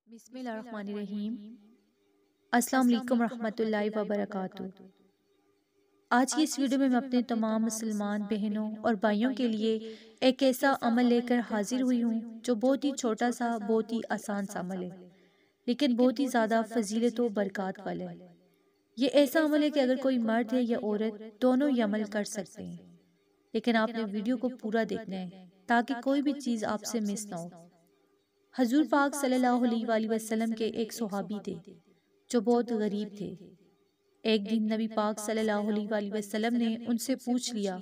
بسم اللہ الرحمن الرحیم۔ السلام علیکم ورحمۃ اللہ وبرکاتہ۔ آج کی اس ویڈیو میں اپنے تمام مسلمان بہنوں اور بھائیوں کے لیے ایک ایسا عمل لے کر حاضر ہوئی ہوں جو بہت ہی چھوٹا سا، بہت ہی آسان سا عمل ہے، لیکن بہت ہی زیادہ فضیلت و برکات والا ہے۔ یہ ایسا عمل ہے کہ اگر کوئی مرد ہے یا عورت، دونوں یہ عمل کر سکتے ہیں، لیکن آپ نے ویڈیو کو پورا دیکھنا ہے تاکہ کوئی بھی چیز آپ سے مس نہ ہو۔ حضور پاک صلی اللہ علیہ وآلہ وسلم کے ایک صحابی تھے جو بہت غریب تھے۔ ایک دن نبی پاک صلی اللہ علیہ وآلہ وسلم نے ان سے پوچھ لیا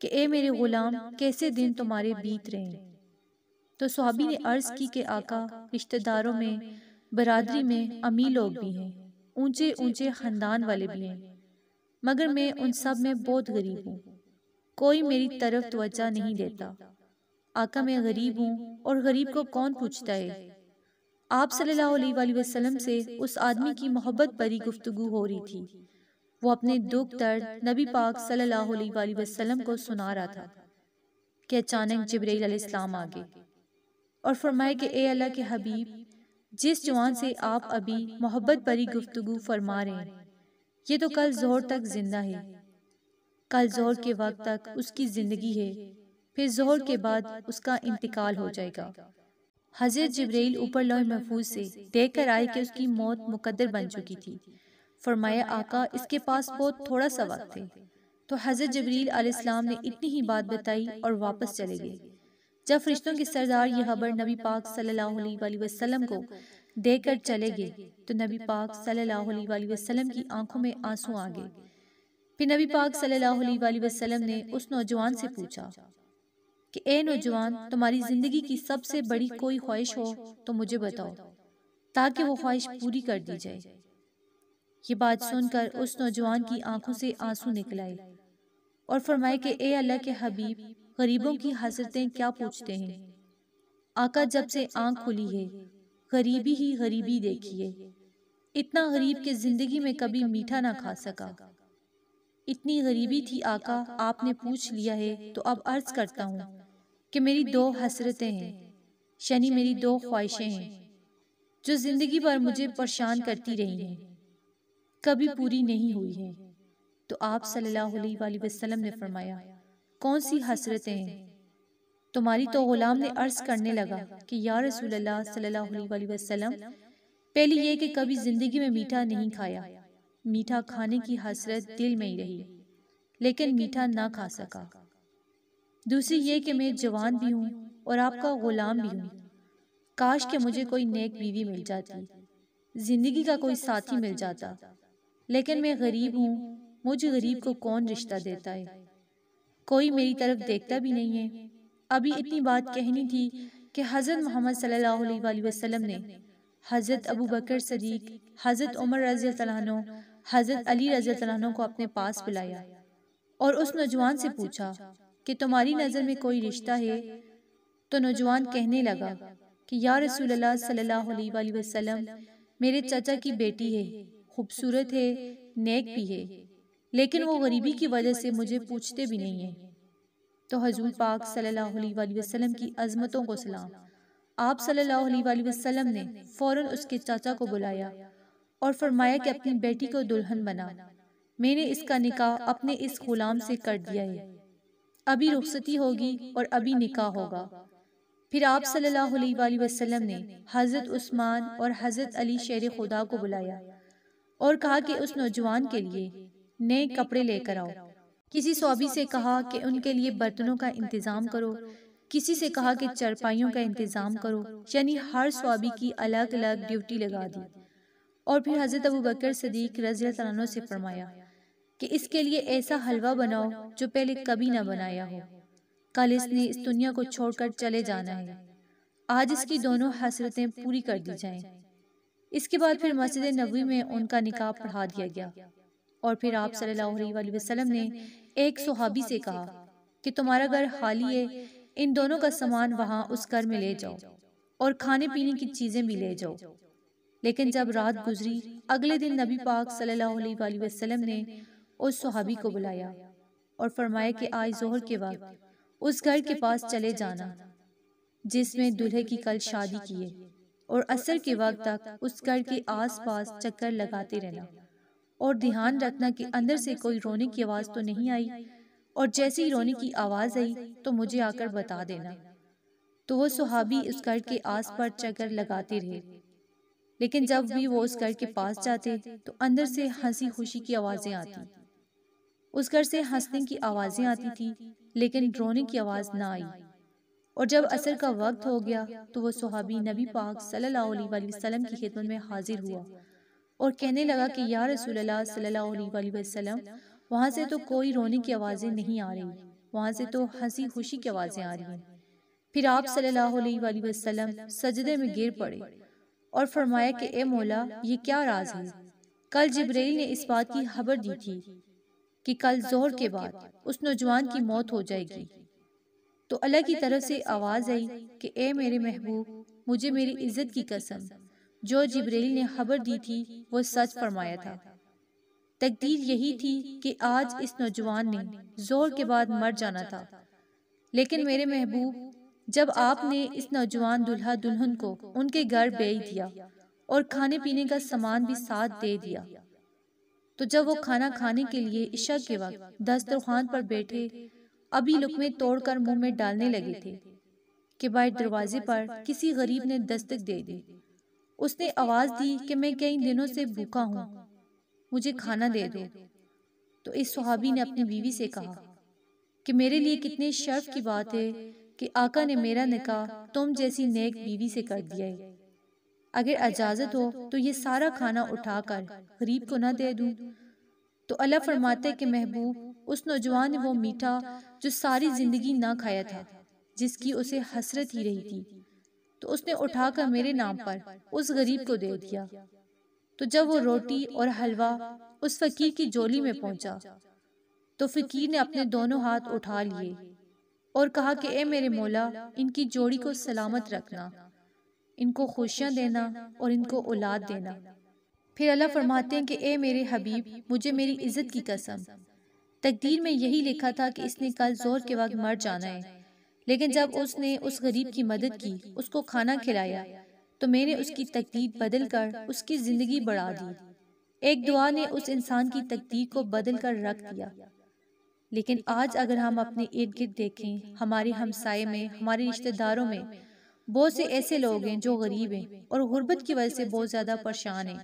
کہ اے میرے غلام، کیسے دن تمہارے بیت رہے ہیں؟ تو صحابی نے عرض کی کہ آقا، رشتہ داروں میں، برادری میں امیر لوگ بھی ہیں، اونچے اونچے خاندان والے بھی ہیں، مگر میں ان سب میں بہت غریب ہوں، کوئی میری طرف توجہ نہیں دیتا۔ آقا، میں غریب ہوں اور غریب کو کون پوچھتا ہے؟ آپ صلی اللہ علیہ وآلہ وسلم سے اس آدمی کی محبت بری گفتگو ہو رہی تھی۔ وہ اپنے دکھ درد نبی پاک صلی اللہ علیہ وآلہ وسلم کو سنا رہا تھا کہ اچانک جبرائیل علیہ السلام آگے اور فرمائے کہ اے اللہ کے حبیب، جس جوان سے آپ ابھی محبت بری گفتگو فرما رہے ہیں، یہ تو کل ظہر تک زندہ ہے، کل ظہر کے وقت تک اس کی زندگی ہے، پھر ظہر کے بعد اس کا انتقال ہو جائے گا۔ حضرت جبرائیل اوپر لوح محفوظ سے دیکھ کر آئے کہ اس کی موت مقدر بن چکی تھی۔ فرمایا آقا، اس کے پاس بہت تھوڑا سا وقت ہے۔ تو حضرت جبرائیل علیہ السلام نے اتنی ہی بات بتائی اور واپس چلے گئے۔ جب فرشتوں کے سردار یہ خبر نبی پاک صلی اللہ علیہ وآلہ وسلم کو دے کر چلے گئے تو نبی پاک صلی اللہ علیہ وآلہ وسلم کی آنکھوں میں آنسو آ گئے۔ پھر نبی پاک صلی اللہ علیہ وآلہ وسلم نے اس نوجوان سے پوچھا کہ اے نوجوان، تمہاری زندگی کی سب سے بڑی کوئی خواہش ہو تو مجھے بتاؤ تاکہ وہ خواہش پوری کر دی جائے۔ یہ بات سن کر اس نوجوان کی آنکھوں سے آنسو نکل آئے اور فرمائے کہ اے اللہ کے حبیب، غریبوں کی حسرتیں کیا پوچھتے ہیں؟ آقا، جب سے آنکھ کھلی ہے غریبی ہی غریبی دیکھی ہے، اتنا غریب کہ زندگی میں کبھی میٹھا نہ کھا سکا، اتنی غریبی تھی آقا، آپ نے پوچھ لیا ہے تو اب عرض کرتا ہوں کہ میری دو حسرتیں ہیں، یعنی میری دو خواہشیں ہیں جو زندگی بھر مجھے پریشان کرتی رہی ہیں، کبھی پوری نہیں ہوئی ہیں۔ تو آپ صلی اللہ علیہ وآلہ وسلم نے فرمایا، کون سی حسرتیں ہیں؟ تمہاری تو غلام نے عرض کرنے لگا کہ یا رسول اللہ صلی اللہ علیہ وآلہ وسلم، پہلی یہ کہ کبھی زندگی میں میٹھا نہیں کھایا، میٹھا کھانے کی حسرت دل میں ہی رہی، لیکن میٹھا نہ کھا سکا۔ دوسری یہ کہ میں جوان بھی ہوں اور آپ کا غلام بھی ہوں، کاش کہ مجھے کوئی نیک بیوی مل جاتی، زندگی کا کوئی ساتھی مل جاتا، لیکن میں غریب ہوں، مجھ غریب کو کون رشتہ دیتا ہے، کوئی میری طرف دیکھتا بھی نہیں ہے۔ ابھی اتنی بات کہنی تھی کہ حضرت محمد صلی اللہ علیہ وآلہ وسلم نے حضرت ابو بکر صدیق، حضرت عمر رضی اللہ عنہ، حضرت علی رضی اللہ عنہ کو اپنے پاس بلایا اور اس نوجوان سے پوچھا کہ تمہاری نظر میں کوئی رشتہ ہے؟ تو نوجوان کہنے لگا کہ یا رسول اللہ صلی اللہ علیہ وآلہ وسلم، میرے چچا کی بیٹی ہے، خوبصورت ہے، نیک بھی ہے، لیکن وہ غریبی کی وجہ سے مجھے پوچھتے بھی نہیں ہیں۔ تو حضور پاک صلی اللہ علیہ وآلہ وسلم کی عظمتوں کو سلام۔ آپ صلی اللہ علیہ وآلہ وسلم نے فوراً اس کے چاچا کو بلایا اور فرمایا کہ اپنی بیٹی کو دلہن بنا، میں نے اس کا نکاح اپنے اس غلام سے کر دیا ہے، ابھی رخصتی ہوگی اور ابھی نکاح ہوگا۔ پھر آپ صلی اللہ علیہ وآلہ وسلم نے حضرت عثمان اور حضرت علی شیر خدا کو بلایا اور کہا کہ اس نوجوان کے لیے نئے کپڑے لے کر آؤ۔ کسی صحابی سے کہا کہ ان کے لیے برتنوں کا انتظام کرو، کسی سے کہا کہ چرپائیوں کا انتظام کرو، یعنی ہر صحابی کی الگ الگ ڈیوٹی لگا دی۔ اور پھر حضرت ابو بکر صدیق رضی اللہ عنہ سے فرمایا کہ اس کے لیے ایسا حلوہ بناؤ جو پہلے کبھی نہ بنایا ہو، کل اس نے اس دنیا کو چھوڑ کر چلے جانا ہے، آج اس کی دونوں حسرتیں پوری کر دی جائیں۔ اس کے بعد پھر مسجد نبوی میں ان کا نکاح پڑھا دیا گیا اور پھر آپ صلی اللہ علیہ وآلہ وسلم نے ایک صحابی سے کہا کہ تمہارا گھر خالی ہے، ان دونوں کا سامان وہاں اس گھر میں لے جاؤ اور کھانے پینے کی چیزیں بھی لے جاؤ۔ لیکن جب رات گزری، اگلے دن نبی پاک صلی اللہ علیہ وآلہ وسلم نے اس صحابی کو بلایا اور فرمایا کہ آج ظہر کے وقت اس گھر کے پاس چلے جانا جس میں دلہے کی کل شادی کی ہے، اور عصر کے وقت تک اس گھر کے آس پاس چکر لگاتے رہنا، اور دھیان رکھنا کہ اندر سے کوئی رونے کی آواز تو نہیں آئی، اور جیسے ہی رونے کی آواز آئی تو مجھے آ کر بتا دینا۔ تو وہ صحابی اس گھر کے آس پاس چکر لگاتے رہے، لیکن جب بھی وہ اس گھر کے پاس جاتے تو اندر سے ہنسی خوشی کی آوازیں آتی۔ اس گھر سے ہنسنے کی آوازیں آتی تھی لیکن رونے کی آواز نہ آئی۔ اور جب عصر کا وقت ہو گیا تو وہ صحابی نبی پاک صلی اللہ علیہ وسلم کی خدمت میں حاضر ہوا اور کہنے لگا کہ یا رسول اللہ صلی اللہ علیہ وسلم، وہاں سے تو کوئی رونے کی آوازیں نہیں آ رہی، وہاں سے تو ہنسی خوشی کی آوازیں آ رہی ہیں۔ پھر آپ صلی اللہ علیہ وسلم سجدے میں گر پڑے اور فرمایا کہ اے مولا، یہ کیا راز ہے؟ کل جبرائیل نے اس بات کی خبر دی تھی کہ کل ظہر کے بعد اس نوجوان کی موت ہو جائے گی۔ تو اللہ کی طرف سے آواز آئی کہ اے میرے محبوب، مجھے میری عزت کی قسم، جو جبرائیل نے خبر دی تھی وہ سچ فرمایا تھا۔ تقدیر یہی تھی کہ آج اس نوجوان نے ظہر کے بعد مر جانا تھا، لیکن میرے محبوب، جب آپ نے اس نوجوان دلہا دلہن کو ان کے گھر بھیج دیا اور کھانے پینے کا سامان بھی ساتھ دے دیا، تو جب وہ کھانا کھانے کے لیے عشاء کے وقت دسترخوان پر بیٹھے ابھی لقمے توڑ کر منہ میں ڈالنے لگے تھے کہ باہر دروازے پر کسی غریب نے دستک دے دی۔ اس نے آواز دی کہ میں کئی دنوں سے بھوکا ہوں، مجھے کھانا دے دو۔ تو اس صحابی نے اپنی بیوی سے کہا کہ میرے لیے کتنے شرف کی بات ہے کہ آقا نے میرا نکاح تم جیسی نیک بیوی سے کر دیا ہے، اگر اجازت ہو تو یہ سارا کھانا اٹھا کر غریب کو نہ دے دوں۔ تو اللہ فرماتے کہ محبوب، اس نوجوان نے وہ میٹھا جو ساری زندگی نہ کھایا تھا، جس کی اسے حسرت ہی رہی تھی، تو اس نے اٹھا کر میرے نام پر اس غریب کو دے دیا۔ تو جب وہ روٹی اور حلوہ اس فقیر کی جولی میں پہنچا تو فقیر نے اپنے دونوں ہاتھ اٹھا لیے اور کہا کہ اے میرے مولا، ان کی جوڑی کو سلامت رکھنا، ان کو خوشیاں دینا اور ان کو اولاد دینا۔ پھر اللہ فرماتے ہیں کہ اے میرے حبیب، مجھے میری عزت کی قسم، تقدیر میں یہی لکھا تھا کہ اس نے کل ظہر کے وقت مر جانا ہے، لیکن جب اس نے اس غریب کی مدد کی، اس کو کھانا کھلایا، تو میں نے اس کی تقدیر بدل کر اس کی زندگی بڑھا دی۔ ایک دعا نے اس انسان کی تقدیر کو بدل کر رکھ دیا۔ لیکن آج اگر ہم اپنے ارد گرد دیکھیں، ہمارے ہمسائے میں، ہمارے رشتہ داروں میں بہت سے ایسے لوگ ہیں جو غریب ہیں اور غربت کی وجہ سے بہت زیادہ پریشان ہیں،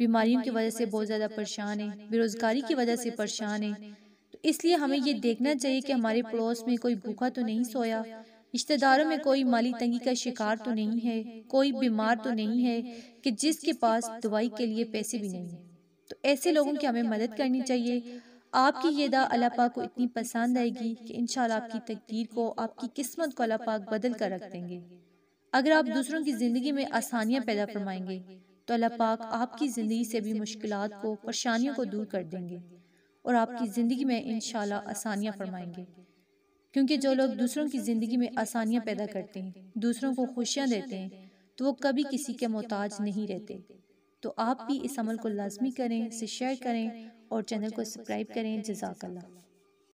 بیماریوں کی وجہ سے بہت زیادہ پریشان ہیں، بے روزگاری کی وجہ سے پریشان ہیں۔ تو اس لیے ہمیں یہ دیکھنا چاہیے کہ ہمارے پڑوس میں کوئی بھوکا تو نہیں سویا، رشتہ داروں میں کوئی مالی تنگی کا شکار تو نہیں ہے، کوئی بیمار تو نہیں ہے کہ جس کے پاس دوائی کے لیے پیسے بھی نہیں ہیں۔ تو ایسے لوگوں کی ہمیں مدد کرنی چاہیے۔ آپ کی یہ دعا اللہ پاک کو اتنی پسند آئے گی کہ انشاءاللہ آپ کی تقدیر کو، آپ کی قسمت کو اللہ پاک بدل کر رکھ دیں گے۔ اگر آپ دوسروں کی زندگی میں آسانیاں پیدا فرمائیں گے تو اللہ پاک آپ کی زندگی سے بھی مشکلات کو، پریشانیوں کو دور کر دیں گے اور آپ کی زندگی میں انشاءاللہ آسانیاں فرمائیں گے، کیونکہ جو لوگ دوسروں کی زندگی میں آسانیاں پیدا کرتے ہیں، دوسروں کو خوشیاں دیتے ہیں، تو وہ کبھی کسی کے محتاج نہیں رہتے۔ تو آپ بھی اس عمل کو لازمی کریں، اسے شیئر کریں اور چینل کو سبسکرائب کریں۔ جزاک اللہ۔